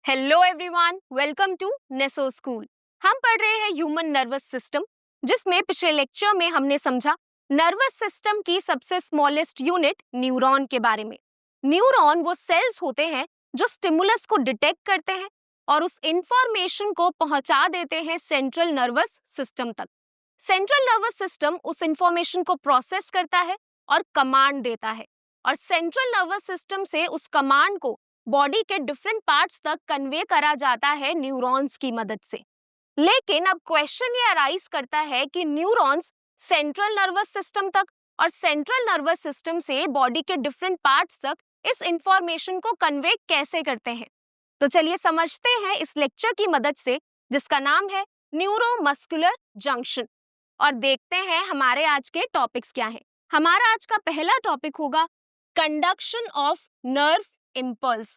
Hello everyone, welcome to Neso school. हम पढ़ रहे हैं ह्यूमन नर्वस सिस्टम, जिसमें पिछले लेक्चर में हमने समझा नर्वस सिस्टम की सबसे स्मॉलेस्ट यूनिट न्यूरॉन के बारे में। न्यूरॉन वो सेल्स होते हैं जो स्टिमुलस को डिटेक्ट करते हैं और उस इंफॉर्मेशन को पहुंचा देते हैं सेंट्रल नर्वस सिस्टम तक। सेंट्रल नर्वस सिस्टम उस इंफॉर्मेशन को प्रोसेस करता है और कमांड देता है, और सेंट्रल नर्वस सिस्टम से उस कमांड को बॉडी के डिफरेंट पार्ट्स तक कन्वे करा जाता है न्यूरॉन्स की मदद से। लेकिन अब क्वेश्चन ये अराइज करता है कि न्यूरॉन्स सेंट्रल नर्वस सिस्टम तक और सेंट्रल नर्वस सिस्टम से बॉडी के डिफरेंट पार्ट्स तक इस इंफॉर्मेशन को कन्वे कैसे करते हैं। तो चलिए समझते हैं इस लेक्चर की मदद से, जिसका नाम है न्यूरोमस्कुलर जंक्शन, और देखते हैं हमारे आज के टॉपिक्स क्या हैं। हमारा आज का पहला टॉपिक होगा कंडक्शन ऑफ नर्व इम्पल्स।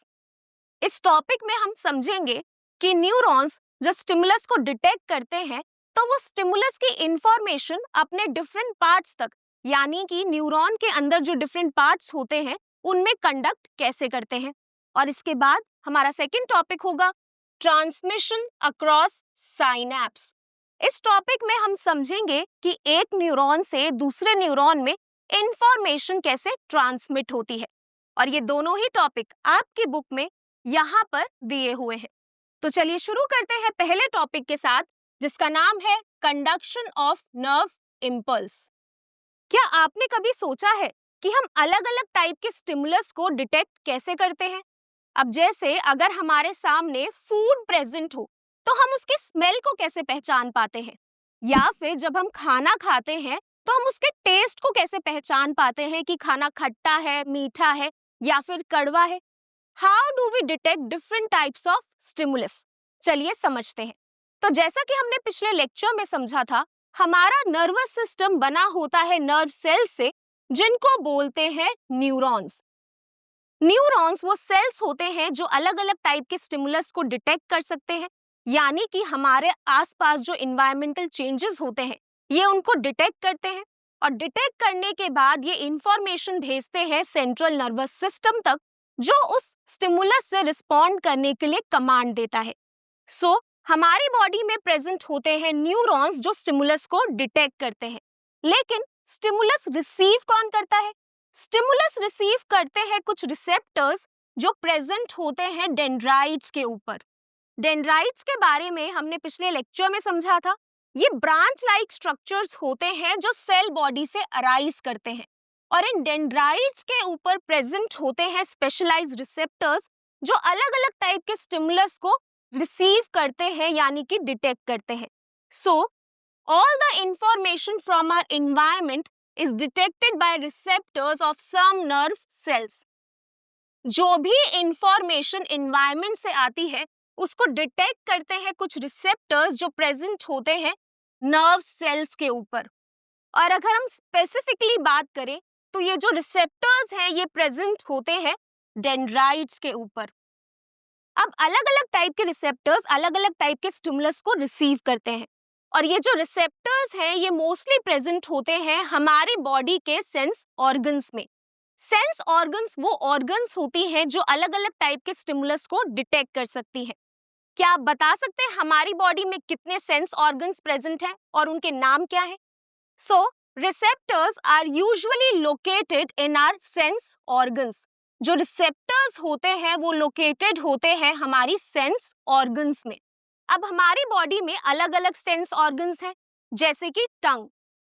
इस टॉपिक में हम समझेंगे कि न्यूरॉन्स जब स्टिमुलस को डिटेक्ट करते हैं तो वो स्टिमुलस की इंफॉर्मेशन अपने डिफरेंट पार्ट्स तक, यानी कि न्यूरॉन के अंदर जो डिफरेंट पार्ट्स होते हैं उनमें कंडक्ट कैसे करते हैं। और इसके बाद हमारा सेकंड टॉपिक होगा ट्रांसमिशन अक्रॉस साइनैप्स। इस टॉपिक में हम समझेंगे कि एक न्यूरॉन से दूसरे न्यूरॉन में इंफॉर्मेशन कैसे ट्रांसमिट होती है, और ये दोनों ही टॉपिक आपकी बुक में यहाँ पर दिए हुए हैं। तो चलिए शुरू करते हैं पहले टॉपिक के साथ, जिसका नाम है कंडक्शन ऑफ नर्व इम्पल्स। क्या आपने कभी सोचा है कि हम अलग अलग टाइप के स्टिमुलस को डिटेक्ट कैसे करते हैं? अब जैसे अगर हमारे सामने फूड प्रेजेंट हो तो हम उसके स्मेल को कैसे पहचान पाते हैं, या फिर जब हम खाना खाते हैं तो हम उसके टेस्ट को कैसे पहचान पाते हैं कि खाना खट्टा है, मीठा है या फिर कड़वा है। How do we detect different types of stimulus? चलिए समझते हैं। तो जैसा कि हमने पिछले लेक्चर में समझा था, हमारा नर्वस सिस्टम बना होता है नर्व सेल्स से, जिनको बोलते हैं न्यूरॉन्स। न्यूरॉन्स वो सेल्स होते हैं जो अलग अलग टाइप के स्टिमुलस को डिटेक्ट कर सकते हैं, यानी कि हमारे आसपास जो इन्वायरमेंटल चेंजेस होते हैं ये उनको डिटेक्ट करते हैं, और डिटेक्ट करने के बाद ये इंफॉर्मेशन भेजते हैं सेंट्रल नर्वस सिस्टम तक, जो उस स्टिमुलस से रिस्पॉन्ड करने के लिए कमांड देता है। हमारी बॉडी में प्रेजेंट होते हैं न्यूरॉन्स जो स्टिमुलस को डिटेक्ट करते हैं। लेकिन स्टिमुलस रिसीव कौन करता है? स्टिमुलस रिसीव करते हैं कुछ रिसेप्टर्स जो प्रेजेंट होते हैं डेंड्राइट्स के ऊपर। डेंड्राइट्स के बारे में हमने पिछले लेक्चर में समझा था। ये ब्रांच लाइक स्ट्रक्चर्स होते हैं जो सेल बॉडी से अराइज करते हैं, और इन डेंड्राइट्स के ऊपर प्रेजेंट होते हैं स्पेशलाइज्ड रिसेप्टर्स जो अलग अलग टाइप के स्टिमुलस को रिसीव करते हैं, यानी कि डिटेक्ट करते हैं। So all the information from our environment is detected by receptors of some nerve cells. जो भी इंफॉर्मेशन एनवायरनमेंट से आती है उसको डिटेक्ट करते हैं कुछ रिसेप्टर्स जो प्रेजेंट होते हैं नर्व सेल्स के ऊपर। और अगर हम स्पेसिफिकली बात करें तो ये जो रिसेप्टर्स हैं ये प्रेजेंट होते हैं डेंड्राइट्स के ऊपर। अब अलग अलग टाइप के रिसेप्टर्स अलग अलग टाइप के स्टिमुलस को रिसीव करते हैं, और ये जो रिसेप्टर्स हैं ये मोस्टली प्रेजेंट होते हैं हमारी बॉडी के सेंस ऑर्गन्स में। सेंस ऑर्गन्स वो ऑर्गन्स होती हैं जो अलग अलग टाइप के स्टिमुलस को डिटेक्ट कर सकती हैं। क्या आप बता सकते हैं हमारी बॉडी में कितने सेंस ऑर्गन्स प्रेजेंट हैं और उनके नाम क्या है? Receptors are usually located in our sense organs. जो रिसेप्टर्स होते हैं वो लोकेटेड होते हैं हमारी सेंस ऑर्गन्स में। अब हमारी बॉडी में अलग अलग सेंस ऑर्गन्स हैं, जैसे कि टंग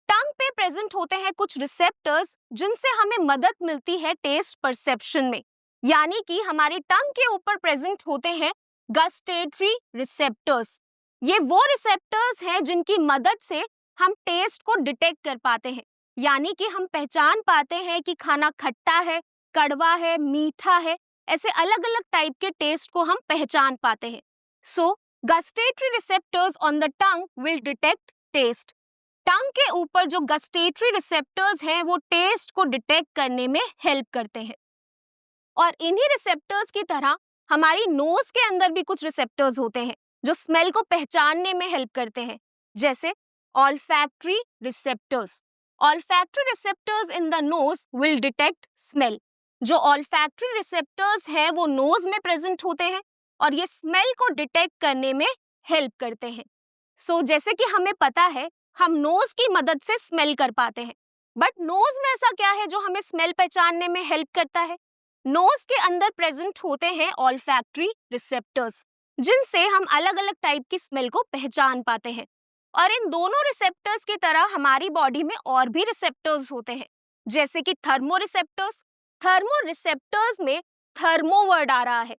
पे प्रेजेंट होते हैं कुछ रिसेप्टर्स जिनसे हमें मदद मिलती है टेस्ट परसेप्शन में, यानी कि हमारे टंग के ऊपर प्रेजेंट होते हैं गस्टेटरी रिसेप्टर्स। ये वो रिसेप्टर्स हैं जिनकी मदद से हम टेस्ट को डिटेक्ट कर पाते हैं, यानी कि हम पहचान पाते हैं कि खाना खट्टा है, कड़वा है, मीठा है। ऐसे अलग अलग टाइप के टेस्ट को हम पहचान पाते हैं। Gustatory receptors on the tongue will detect taste. Tongue के ऊपर जो गस्टेटरी रिसेप्टर्स हैं वो टेस्ट को डिटेक्ट करने में हेल्प करते हैं। और इन्हीं रिसेप्टर्स की तरह हमारी नोज के अंदर भी कुछ रिसेप्टर्स होते हैं जो स्मेल को पहचानने में हेल्प करते हैं, जैसे olfactory receptors. Olfactory receptors in the nose will detect smell. जो olfactory receptors हैं वो नोज में प्रेजेंट होते हैं, और ये स्मेल को डिटेक्ट करने में हेल्प करते हैं। जैसे कि हमें पता है हम नोज की मदद से स्मेल कर पाते हैं, बट नोज में ऐसा क्या है जो हमें स्मेल पहचानने में हेल्प करता है? नोज के अंदर प्रेजेंट होते हैं ऑल्फैक्टरी रिसेप्टर्स, जिनसे हम अलग अलग टाइप की स्मेल को पहचान पाते हैं। और इन दोनों रिसेप्टर्स की तरह हमारी बॉडी में और भी रिसेप्टर्स होते हैं, जैसे कि थर्मो रिसेप्टर्स। थर्मो रिसेप्टर्स में थर्मो वर्ड आ रहा है।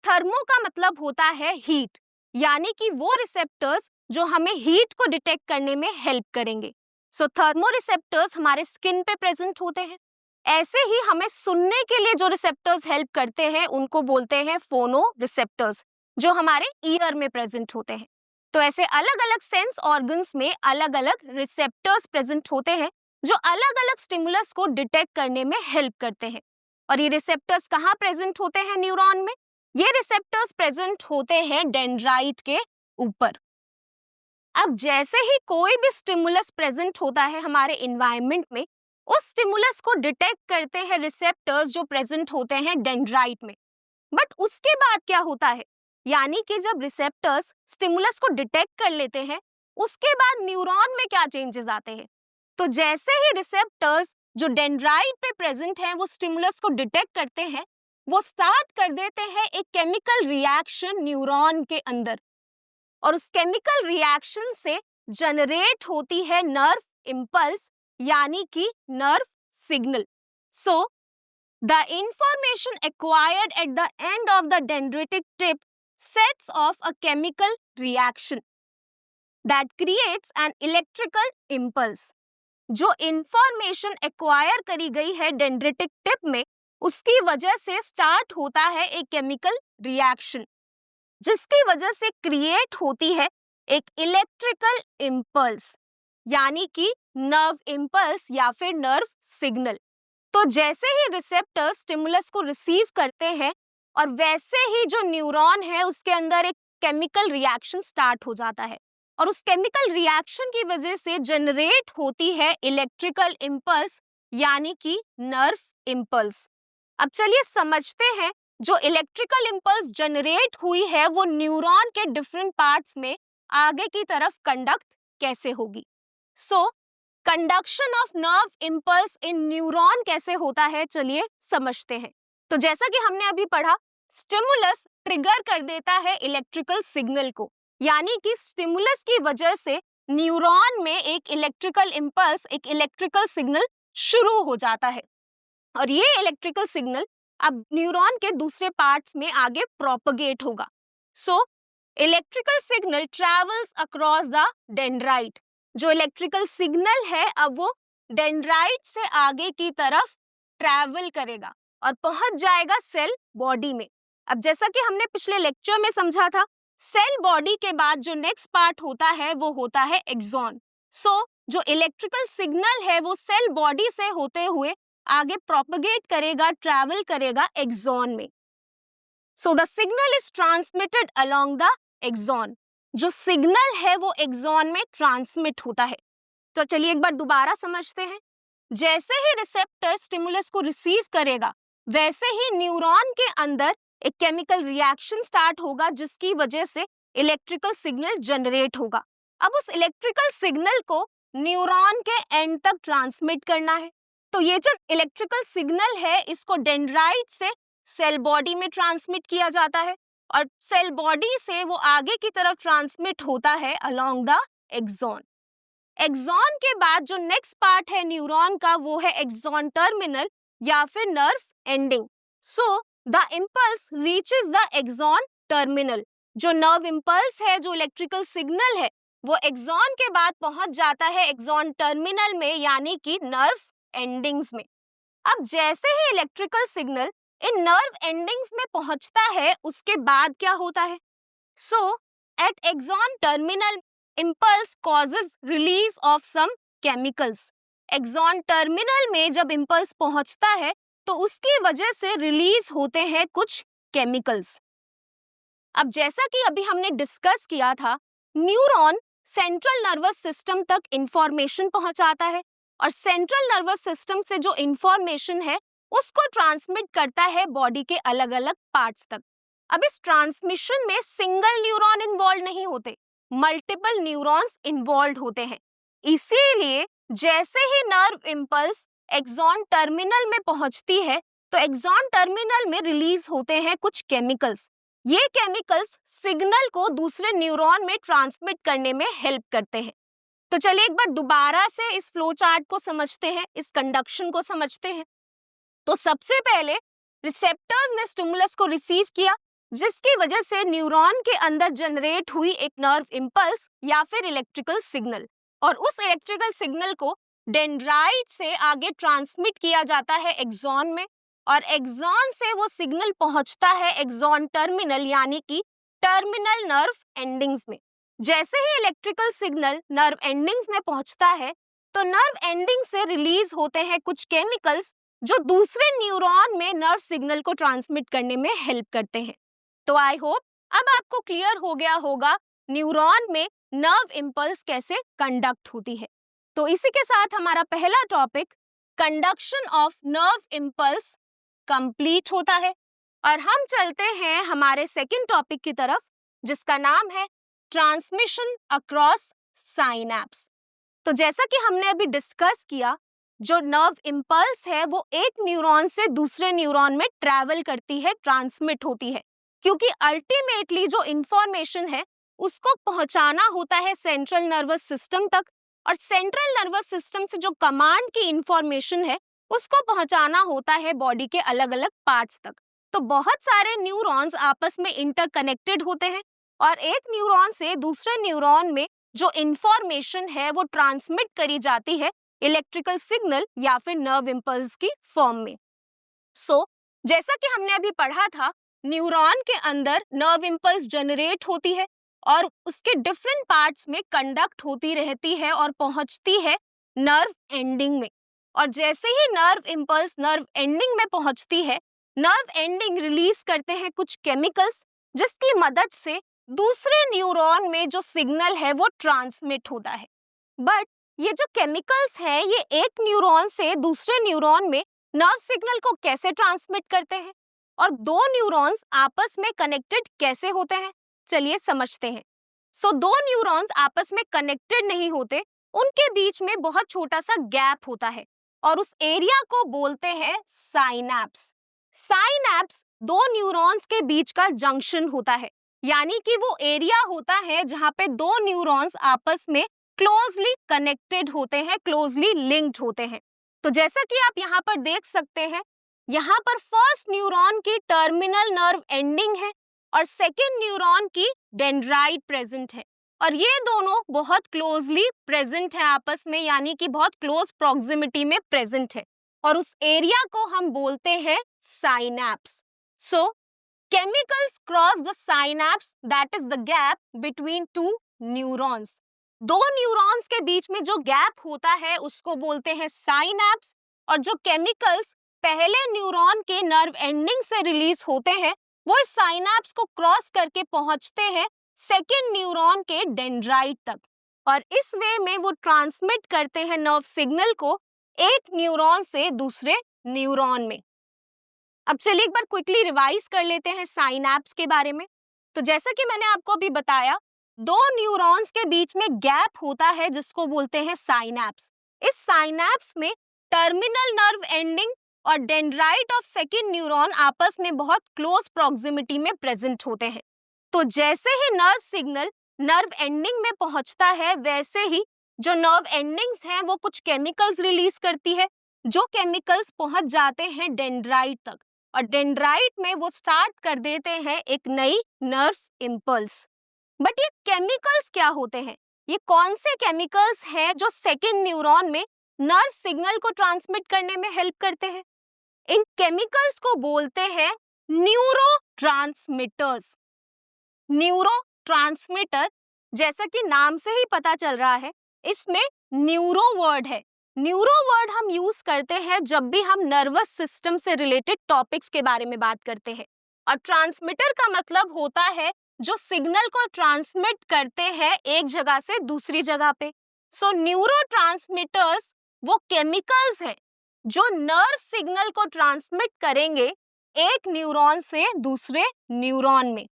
थर्मो का मतलब होता है हीट, यानी कि वो रिसेप्टर्स जो हमें हीट को डिटेक्ट करने में हेल्प करेंगे। थर्मो रिसेप्टर्स हमारे स्किन पे प्रेजेंट होते हैं। ऐसे ही हमें सुनने के लिए जो रिसेप्टर्स हेल्प करते हैं उनको बोलते हैं फोनो रिसेप्टर्स, जो हमारे ईयर में प्रेजेंट होते हैं। तो ऐसे अलग अलग सेंस ऑर्गन्स में अलग अलग रिसेप्टर्स प्रेजेंट होते हैं जो अलग अलग स्टिमुलस को डिटेक्ट करने में हेल्प करते हैं। और ये रिसेप्टर्स कहाँ प्रेजेंट होते हैं न्यूरॉन में? ये रिसेप्टर्स प्रेजेंट होते हैं डेंड्राइट के ऊपर। अब जैसे ही कोई भी स्टिमुलस प्रेजेंट होता है हमारे एनवायरनमेंट में, उस स्टिमुलस को डिटेक्ट करते हैं रिसेप्टर्स जो प्रेजेंट होते हैं डेंड्राइट में। बट उसके बाद क्या होता है, यानी कि जब रिसेप्टर्स स्टिमुलस को डिटेक्ट कर लेते हैं, उसके बाद न्यूरॉन में क्या चेंजेस आते हैं? तो जैसे ही रिसेप्टर्स जो डेंड्राइट पे प्रेजेंट हैं वो स्टिमुलस को डिटेक्ट करते हैं, वो स्टार्ट कर देते हैं एक केमिकल रिएक्शन न्यूरॉन के अंदर, और उस केमिकल रिएक्शन से जनरेट होती है नर्व इंपल्स, यानी कि nerve signal. So the information acquired at the end of the dendritic tip sets off a chemical reaction that creates an electrical impulse। जो इंफॉर्मेशन एक्वायर करी गई है डेंड्रिटिक टिप में, उसकी वजह से स्टार्ट होता है एक केमिकल रिएक्शन, जिसकी वजह से क्रिएट होती है एक इलेक्ट्रिकल इंपल्स, यानी कि नर्व इंपल्स या फिर नर्व सिग्नल। तो जैसे ही रिसेप्टर स्टिमुलस को रिसीव करते हैं, और वैसे ही जो न्यूरॉन है उसके अंदर एक केमिकल रिएक्शन स्टार्ट हो जाता है, और उस केमिकल रिएक्शन की वजह से जनरेट होती है इलेक्ट्रिकल इंपल्स, यानी कि नर्व इंपल्स। अब चलिए समझते हैं जो इलेक्ट्रिकल इंपल्स जनरेट हुई है वो न्यूरॉन के डिफरेंट पार्ट्स में आगे की तरफ कंडक्ट कैसे होगी। Conduction of nerve impulse in neuron कैसे होता है, चलिए समझते हैं। तो जैसा कि हमने अभी पढ़ा, स्टिमुलस ट्रिगर कर देता है इलेक्ट्रिकल सिग्नल को, यानी कि स्टिमुलस की वजह से न्यूरॉन में एक इलेक्ट्रिकल इंपल्स, एक इलेक्ट्रिकल सिग्नल शुरू हो जाता है, और ये इलेक्ट्रिकल सिग्नल अब न्यूरॉन के दूसरे पार्ट्स में आगे प्रोपगेट होगा। Electrical signal travels across the dendrite. जो इलेक्ट्रिकल सिग्नल है अब वो डेंड्राइट से आगे की तरफ ट्रैवल करेगा और पहुंच जाएगा सेल बॉडी में। अब जैसा कि हमने पिछले लेक्चर में समझा था, सेल बॉडी के बाद जो नेक्स्ट पार्ट होता है वो होता है एक्सॉन। जो इलेक्ट्रिकल सिग्नल है वो सेल बॉडी से होते हुए आगे प्रोपगेट करेगा, ट्रैवल करेगा एक्सॉन में। The signal is transmitted along the axon. जो सिग्नल है वो एक्सॉन में ट्रांसमिट होता है। तो चलिए एक बार दोबारा समझते हैं। जैसे ही रिसेप्टर स्टिमुलस को रिसीव करेगा, वैसे ही न्यूरॉन के अंदर एक केमिकल रिएक्शन स्टार्ट होगा, जिसकी वजह से इलेक्ट्रिकल सिग्नल जनरेट होगा। अब उस इलेक्ट्रिकल सिग्नल को न्यूरॉन के एंड तक ट्रांसमिट करना है। तो ये जो इलेक्ट्रिकल सिग्नल है इसको डेंड्राइट से सेल बॉडी में ट्रांसमिट किया जाता है, और सेल बॉडी से वो आगे की तरफ ट्रांसमिट होता है अलोंग द एक्सॉन। एक्सॉन के बाद जो नेक्स्ट पार्ट है न्यूरॉन का वो है एक्सॉन टर्मिनल या फिर nerve ending. The impulse reaches the axon terminal. जो नर्व इंपल्स है, जो इलेक्ट्रिकल सिग्नल है, वो एक्सॉन के बाद पहुंच जाता है एक्सॉन टर्मिनल में, यानी कि नर्व एंडिंग्स में। अब जैसे ही इलेक्ट्रिकल सिग्नल इन नर्व एंडिंग्स में पहुंचता है, उसके बाद क्या होता है? At axon terminal impulse causes release of some chemicals। Axon terminal में जब impulse पहुंचता है तो उसकी वजह से रिलीज होते हैं कुछ केमिकल्स। अब जैसा कि अभी हमने डिस्कस किया था, न्यूरॉन सेंट्रल नर्वस सिस्टम तक इंफॉर्मेशन पहुंचाता है, और सेंट्रल नर्वस सिस्टम से जो इंफॉर्मेशन है उसको ट्रांसमिट करता है बॉडी के अलग अलग पार्ट्स तक। अब इस ट्रांसमिशन में सिंगल न्यूरॉन इन्वॉल्व नहीं होते, मल्टीपल न्यूरॉन्स इन्वॉल्व होते हैं। इसीलिए जैसे ही नर्व इम्पल्स एक्सॉन टर्मिनल में पहुंचती है तो एक्सॉन टर्मिनल में रिलीज होते हैं कुछ केमिकल्स। ये केमिकल्स सिग्नल को दूसरे न्यूरॉन में ट्रांसमिट करने में हेल्प करते हैं। तो चलिए एक बार दोबारा से इस फ्लो चार्ट को समझते हैं, इस कंडक्शन को समझते हैं। तो सबसे पहले रिसेप्टर्स ने स्टिमुलस को रिसीव किया, जिसकी वजह से न्यूरॉन के अंदर जनरेट हुई एक नर्व इंपल्स या फिर इलेक्ट्रिकल सिग्नल, और उस इलेक्ट्रिकल सिग्नल को डेंड्राइट से आगे ट्रांसमिट किया जाता है एक्सॉन में, और एक्सॉन से वो सिग्नल पहुंचता है एक्सॉन टर्मिनल यानी कि टर्मिनल नर्व एंडिंग्स में। जैसे ही इलेक्ट्रिकल सिग्नल नर्व एंडिंग्स में पहुंचता है तो नर्व एंडिंग से रिलीज होते हैं कुछ केमिकल्स जो दूसरे न्यूरॉन में नर्व सिग्नल को ट्रांसमिट करने में हेल्प करते हैं। तो आई होप अब आपको क्लियर हो गया होगा न्यूरॉन में नर्व इंपल्स कैसे कंडक्ट होती है। तो इसी के साथ हमारा पहला topic conduction of nerve impulse complete होता है, और हम चलते हैं हमारे सेकंड टॉपिक की तरफ, जिसका नाम है ट्रांसमिशन अक्रॉस साइनैप्स। तो जैसा कि हमने अभी डिस्कस किया, जो नर्व इंपल्स है वो एक न्यूरॉन से दूसरे न्यूरॉन में ट्रैवल करती है, ट्रांसमिट होती है, क्योंकि अल्टीमेटली जो इंफॉर्मेशन है उसको पहुंचाना होता है सेंट्रल नर्वस सिस्टम तक, और सेंट्रल नर्वस सिस्टम से जो कमांड की इंफॉर्मेशन है उसको पहुंचाना होता है बॉडी के अलग अलग पार्ट्स तक। तो बहुत सारे न्यूरॉन्स आपस में इंटरकनेक्टेड होते हैं, और एक न्यूरॉन से दूसरे न्यूरॉन में जो इंफॉर्मेशन है वो ट्रांसमिट करी जाती है इलेक्ट्रिकल सिग्नल या फिर नर्व इंपल्स की फॉर्म में। जैसा कि हमने अभी पढ़ा था, न्यूरॉन के अंदर नर्व इंपल्स जनरेट होती है और उसके डिफरेंट पार्ट्स में कंडक्ट होती रहती है और पहुंचती है नर्व एंडिंग में। और जैसे ही नर्व इंपल्स नर्व एंडिंग में पहुंचती है, नर्व एंडिंग रिलीज करते हैं कुछ केमिकल्स, जिसकी मदद से दूसरे न्यूरॉन में जो सिग्नल है वो ट्रांसमिट होता है। बट ये जो केमिकल्स हैं ये एक न्यूरॉन से दूसरे न्यूरॉन में नर्व सिग्नल को कैसे ट्रांसमिट करते हैं, और दो न्यूरॉन्स आपस में कनेक्टेड कैसे होते हैं, चलिए समझते हैं। दो न्यूरॉन्स आपस में कनेक्टेड नहीं होते, उनके बीच में बहुत छोटा सा गैप होता है, और उस एरिया को बोलते हैं साइनैप्स। साइनैप्स दो न्यूरॉन्स के बीच का जंक्शन होता है, यानी कि वो एरिया होता है जहां पे दो न्यूरॉन्स आपस में क्लोजली कनेक्टेड होते हैं, क्लोजली लिंक्ड होते हैं। तो जैसा कि आप यहाँ पर देख सकते हैं, यहाँ पर फर्स्ट न्यूरॉन की टर्मिनल नर्व एंडिंग है और सेकेंड न्यूरॉन की डेंड्राइट प्रेजेंट है, और ये दोनों बहुत क्लोजली प्रेजेंट है आपस में, यानी कि बहुत क्लोज प्रॉक्सिमिटी में प्रेजेंट है, और उस एरिया को हम बोलते हैं synapse. Chemicals cross the synapse, that is the gap between two neurons. दो न्यूरॉन्स के बीच में जो गैप होता है उसको बोलते हैं साइनैप्स, और जो केमिकल्स पहले न्यूरॉन के नर्व एंडिंग से रिलीज होते हैं वो इस साइनैप्स को क्रॉस करके पहुंचते हैं सेकेंड न्यूरॉन के डेंड्राइट तक, और इस वे में वो ट्रांसमिट करते हैं नर्व सिग्नल को एक न्यूरॉन से दूसरे न्यूरॉन में। अब चलिए एक बार क्विकली रिवाइज कर लेते हैं साइनैप्स के बारे में। तो जैसा कि मैंने आपको अभी बताया, दो न्यूरॉन्स के बीच में गैप होता है जिसको बोलते हैं साइनैप्स। इस साइनैप्स में टर्मिनल नर्व एंडिंग और डेंड्राइट ऑफ सेकेंड न्यूरॉन आपस में बहुत क्लोज प्रॉक्सिमिटी में प्रेजेंट होते हैं। तो जैसे ही नर्व सिग्नल नर्व एंडिंग में पहुंचता है, वैसे ही जो नर्व एंडिंग्स हैं वो कुछ केमिकल्स रिलीज करती है, जो केमिकल्स पहुंच जाते हैं डेंड्राइट तक, और डेंड्राइट में वो स्टार्ट कर देते हैं एक नई नर्व इंपल्स। बट ये केमिकल्स क्या होते हैं, ये कौन से केमिकल्स हैं जो सेकेंड न्यूरॉन में नर्व सिग्नल को ट्रांसमिट करने में हेल्प करते हैं? इन केमिकल्स को बोलते हैं न्यूरोट्रांसमीटर्स। न्यूरोट्रांसमीटर, जैसा कि नाम से ही पता चल रहा है, इसमें न्यूरो वर्ड है। न्यूरो वर्ड हम यूज करते हैं जब भी हम नर्वस सिस्टम से रिलेटेड टॉपिक्स के बारे में बात करते हैं, और ट्रांसमीटर का मतलब होता है जो सिग्नल को ट्रांसमिट करते हैं एक जगह से दूसरी जगह पे। न्यूरोट्रांसमीटर्स वो केमिकल्स हैं जो नर्व सिग्नल को ट्रांसमिट करेंगे एक न्यूरॉन से दूसरे न्यूरॉन में।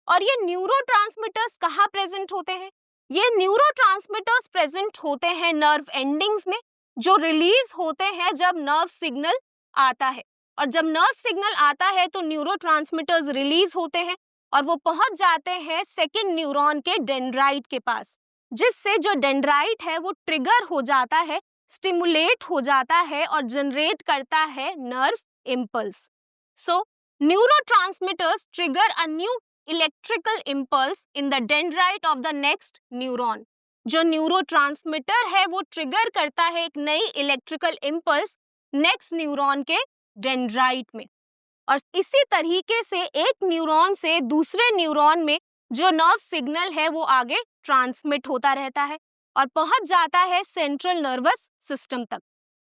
और ये न्यूरोट्रांसमीटर्स कहाँ प्रेजेंट होते हैं? ये न्यूरोट्रांसमीटर्स प्रेजेंट होते हैं नर्व एंडिंग्स में, जो रिलीज होते हैं जब नर्व सिग्नल आता है। और जब नर्व सिग्नल आता है तो न्यूरोट्रांसमीटर्स रिलीज होते हैं और वो पहुंच जाते हैं सेकेंड न्यूरॉन के डेंड्राइट के पास, जिससे जो डेंड्राइट है वो ट्रिगर हो जाता है, स्टिमुलेट हो जाता है और जनरेट करता है nerve impulse. So neurotransmitters trigger a new electrical impulse in the dendrite of the next neuron। जो न्यूरोट्रांसमीटर है वो ट्रिगर करता है एक नई इलेक्ट्रिकल इम्पल्स नेक्स्ट न्यूरॉन के डेंड्राइट में। और इसी तरीके से एक न्यूरॉन से दूसरे न्यूरॉन में जो नर्व सिग्नल है वो आगे ट्रांसमिट होता रहता है और पहुंच जाता है सेंट्रल नर्वस सिस्टम तक।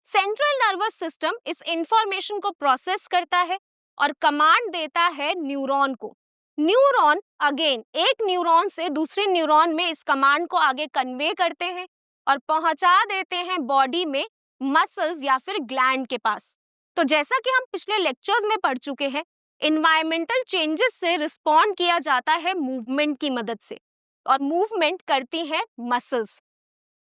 सेंट्रल नर्वस सिस्टम इस इंफॉर्मेशन को प्रोसेस करता है और कमांड देता है न्यूरॉन को। न्यूरॉन अगेन एक न्यूरॉन से दूसरे न्यूरॉन में इस कमांड को आगे कन्वे करते हैं और पहुंचा देते हैं बॉडी में मसल्स या फिर ग्लैंड के पास। तो जैसा कि हम पिछले लेक्चर्स में पढ़ चुके हैं, इन्वायरमेंटल चेंजेस से रिस्पॉन्ड किया जाता है मूवमेंट की मदद से, और मूवमेंट करती है मसल्स।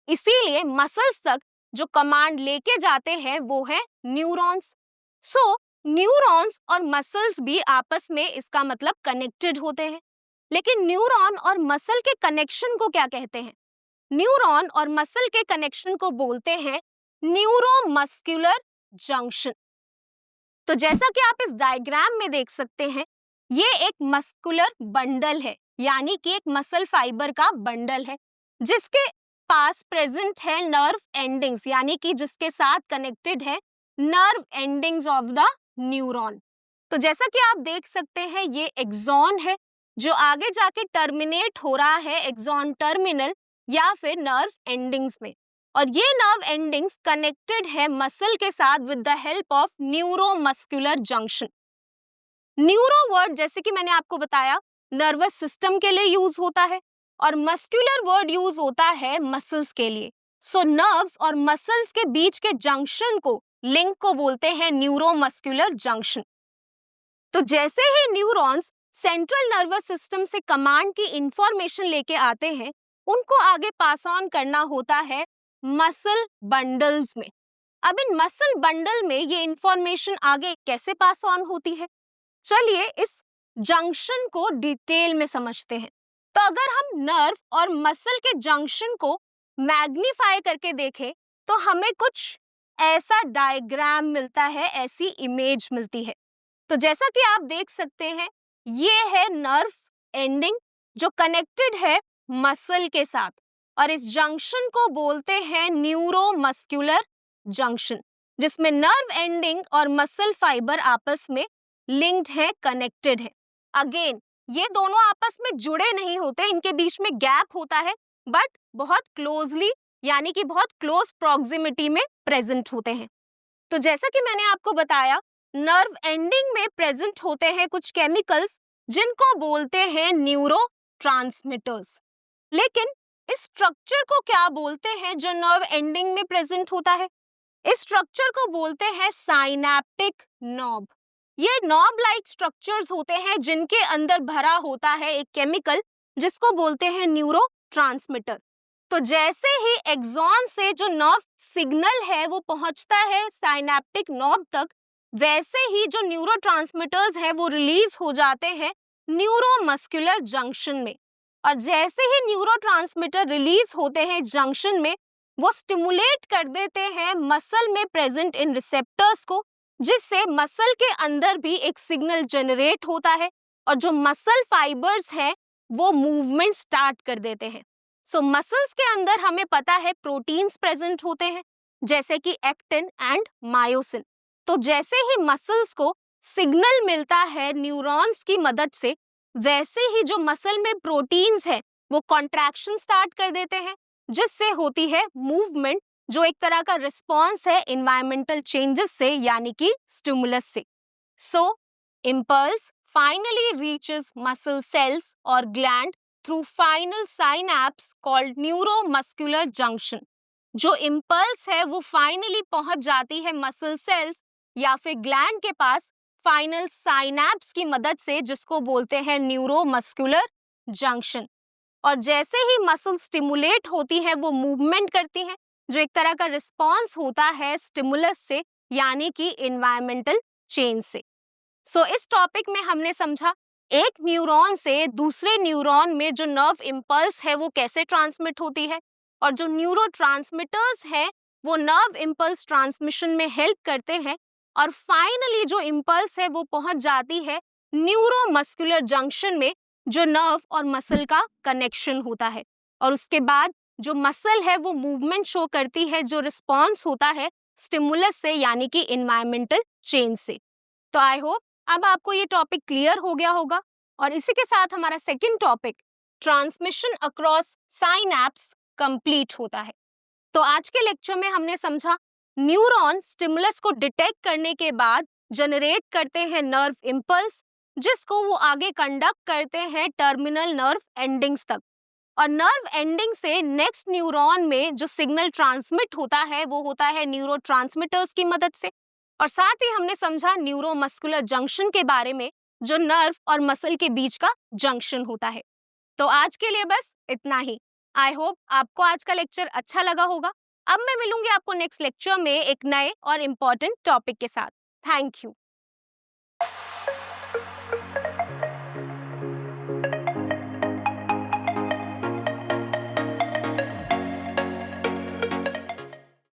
इसीलिए मसल्स तक जो कमांड लेके जाते हैं वो है न्यूरॉन्स। सो न्यूरॉन्स और मसल्स भी आपस में इसका मतलब कनेक्टेड होते हैं। लेकिन न्यूरॉन और मसल के कनेक्शन को क्या कहते हैं? न्यूरॉन और मसल के कनेक्शन को बोलते हैं न्यूरोमस्कुलर जंक्शन। तो जैसा कि आप इस डायग्राम में देख सकते हैं, ये एक मस्कुलर बंडल है, यानी कि एक मसल फाइबर का बंडल है जिसके पास प्रेजेंट है नर्व एंडिंग्स, यानी कि जिसके साथ कनेक्टेड है nerve endings of the neuron. तो जैसा कि आप देख सकते हैं, ये एक्सॉन है जो आगे जाके टर्मिनेट हो रहा है एक्सॉन टर्मिनल या फिर नर्व एंडिंग्स में। और ये नर्व एंडिंग्स कनेक्टेड है मसल के साथ with the help of neuromuscular junction. Neuro word जैसे कि मैंने आपको बताया नर्वस सिस्टम के लिए यूज होता है और मस्कुलर वर्ड यूज होता है मसल्स के लिए। सो नर्व्स और मसल्स के बीच के जंक्शन को, लिंक को बोलते हैं न्यूरोमस्कुलर जंक्शन। तो जैसे ही न्यूरॉन्स सेंट्रल नर्वस सिस्टम से कमांड की इंफॉर्मेशन लेके आते हैं, उनको आगे पास ऑन करना होता है मसल बंडल्स में। अब इन मसल बंडल में ये इंफॉर्मेशन आगे कैसे पास ऑन होती है, चलिए इस जंक्शन को डिटेल में समझते हैं। तो अगर हम नर्व और मसल के जंक्शन को मैग्नीफाई करके देखें तो हमें कुछ ऐसा डायग्राम मिलता है, ऐसी इमेज मिलती है। तो जैसा कि आप देख सकते हैं, ये है नर्व एंडिंग जो कनेक्टेड है मसल के साथ, और इस जंक्शन को बोलते हैं न्यूरोमस्कुलर जंक्शन, जिसमें नर्व एंडिंग और मसल फाइबर आपस में लिंक्ड है, कनेक्टेड है। अगेन ये दोनों आपस में जुड़े नहीं होते, इनके बीच में गैप होता है, बट बहुत क्लोजली यानी कि बहुत क्लोज प्रॉक्सिमिटी में प्रेजेंट होते हैं। तो जैसा कि मैंने आपको बताया, नर्व एंडिंग में प्रेजेंट होते हैं कुछ केमिकल्स जिनको बोलते हैं न्यूरोट्रांसमीटर्स। लेकिन इस स्ट्रक्चर को क्या बोलते हैं जो नर्व एंडिंग में प्रेजेंट होता है? इस स्ट्रक्चर को बोलते हैं साइनैप्टिक नॉब। ये नॉब लाइक स्ट्रक्चर्स होते हैं जिनके अंदर भरा होता है एक केमिकल जिसको बोलते हैं न्यूरोट्रांसमीटर। तो जैसे ही एक्सॉन से जो नर्व सिग्नल है वो पहुंचता है साइनैप्टिक नॉब तक, वैसे ही जो न्यूरोट्रांसमीटर्स हैं वो रिलीज हो जाते हैं न्यूरोमस्कुलर जंक्शन में। और जैसे ही न्यूरोट्रांसमीटर रिलीज होते हैं जंक्शन में, वो स्टिमुलेट कर देते हैं मसल में प्रेजेंट इन रिसेप्टर्स को, जिससे मसल के अंदर भी एक सिग्नल जनरेट होता है और जो मसल फाइबर्स हैं वो मूवमेंट स्टार्ट कर देते हैं। सो मसल्स के अंदर हमें पता है प्रोटीन्स प्रेजेंट होते हैं जैसे कि एक्टिन एंड मायोसिन। तो जैसे ही मसल्स को सिग्नल मिलता है न्यूरॉन्स की मदद से, वैसे ही जो मसल में प्रोटीन्स है वो कॉन्ट्रैक्शन स्टार्ट कर देते हैं, जिससे होती है मूवमेंट, जो एक तरह का रिस्पॉन्स है इन्वायरमेंटल चेंजेस से यानी कि स्टिमुलस से। So impulse finally reaches muscle cells और gland through final synapse called neuromuscular junction. जो इम्पल्स है वो फाइनली पहुंच जाती है मसल सेल्स या फिर ग्लैंड के पास फाइनल साइनैप्स की मदद से, जिसको बोलते हैं न्यूरोमस्कुलर जंक्शन। और जैसे ही मसल स्टिमुलेट होती है वो मूवमेंट करती है, जो एक तरह का रिस्पॉन्स होता है स्टिमुलस से, यानी कि इन्वायरमेंटल चेंज से। इस टॉपिक में हमने समझा एक न्यूरॉन से दूसरे न्यूरॉन में जो नर्व इम्पल्स है वो कैसे ट्रांसमिट होती है, और जो न्यूरोट्रांसमिटर्स है वो नर्व इम्पल्स ट्रांसमिशन में हेल्प करते हैं, और फाइनली जो इम्पल्स है वो पहुंच जाती है न्यूरोमस्कुलर जंक्शन में, जो नर्व और मसल का कनेक्शन होता है। और उसके बाद जो मसल है वो मूवमेंट शो करती है, जो रिस्पॉन्स होता है स्टिमुलस से, यानी कि इन्वायरमेंटल चेंज से। तो आई होप अब आपको ये टॉपिक क्लियर हो गया होगा। और इसी के साथ हमारा second topic transmission across synapse complete होता है। तो आज के लेक्चर में हमने समझा न्यूरॉन स्टिमुलस को डिटेक्ट करने के बाद जनरेट करते हैं नर्व इम्पल्स, जिसको वो आगे कंडक्ट करते हैं टर्मिनल नर्व एंडिंग्स तक। और नर्व एंडिंग से नेक्स्ट न्यूरॉन में जो सिग्नल ट्रांसमिट होता है वो होता है न्यूरोट्रांसमिटर्स की मदद से। और साथ ही हमने समझा न्यूरोमस्कुलर जंक्शन के बारे में, जो नर्व और मसल के बीच का जंक्शन होता है। तो आज के लिए बस इतना ही। आई होप आपको आज का लेक्चर अच्छा लगा होगा। अब मैं मिलूंगी आपको नेक्स्ट लेक्चर में एक नए और इम्पोर्टेंट टॉपिक के साथ। Thank you.